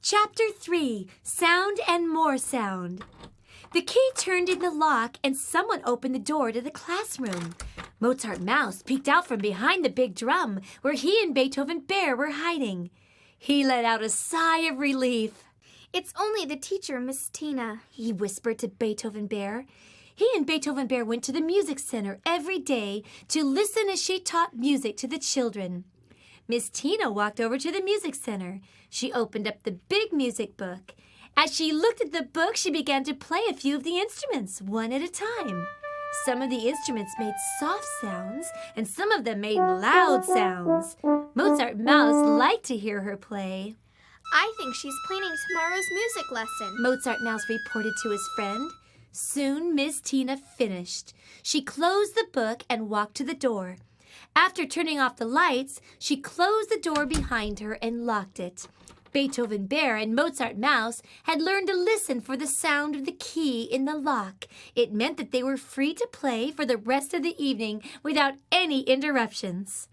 Chapter 3, Sound and More Sound. The key turned in the lock and someone opened the door to the classroom. Mozart Mouse peeked out from behind the big drum where he and Beethoven Bear were hiding. He let out a sigh of relief. "It's only the teacher, Miss Tina," he whispered to Beethoven Bear. He and Beethoven Bear went to the music center every day to listen as she taught music to the children. Miss Tina walked over to the music center. She opened up the big music book. As she looked at the book, she began to play a few of the instruments, one at a time. Some of the instruments made soft sounds, and some of them made loud sounds. Mozart Mouse liked to hear her play. "I think she's planning tomorrow's music lesson," Mozart Mouse reported to his friend. Soon Miss Tina finished. She closed the book and walked to the door. After turning off the lights, she closed the door behind her and locked it. Beethoven Bear and Mozart Mouse had learned to listen for the sound of the key in the lock. It meant that they were free to play for the rest of the evening without any interruptions.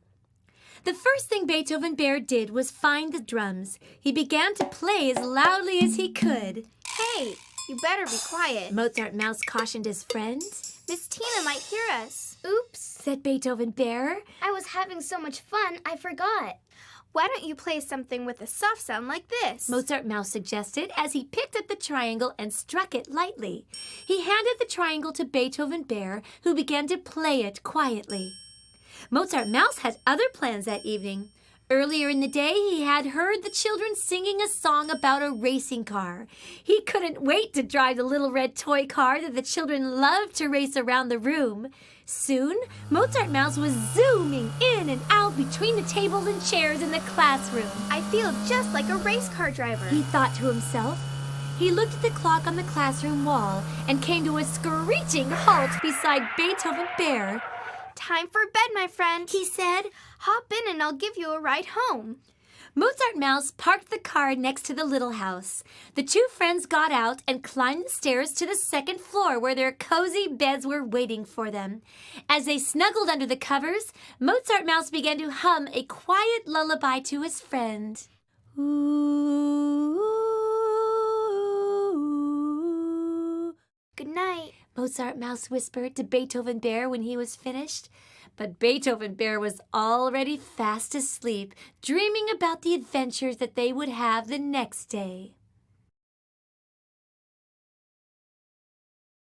The first thing Beethoven Bear did was find the drums. He began to play as loudly as he could. "Hey, you better be quiet," Mozart Mouse cautioned his friend. "Miss Tina might hear us." "Oops," said Beethoven Bear. "I was having so much fun, I forgot." "Why don't you play something with a soft sound like this?" Mozart Mouse suggested as he picked up the triangle and struck it lightly. He handed the triangle to Beethoven Bear, who began to play it quietly. Mozart Mouse had other plans that evening. Earlier in the day, he had heard the children singing a song about a racing car. He couldn't wait to drive the little red toy car that the children loved to race around the room. Soon, Mozart Mouse was zooming in and out between the tables and chairs in the classroom. "I feel just like a race car driver," he thought to himself. He looked at the clock on the classroom wall and came to a screeching halt beside Beethoven Bear. "Time for bed, my friend," he said. "Hop in and I'll give you a ride home." Mozart Mouse parked the car next to the little house. The two friends got out and climbed the stairs to the second floor where their cozy beds were waiting for them. As they snuggled under the covers, Mozart Mouse began to hum a quiet lullaby to his friend. Ooh. "Good night," Mozart Mouse whispered to Beethoven Bear when he was finished. But Beethoven Bear was already fast asleep, dreaming about the adventures that they would have the next day.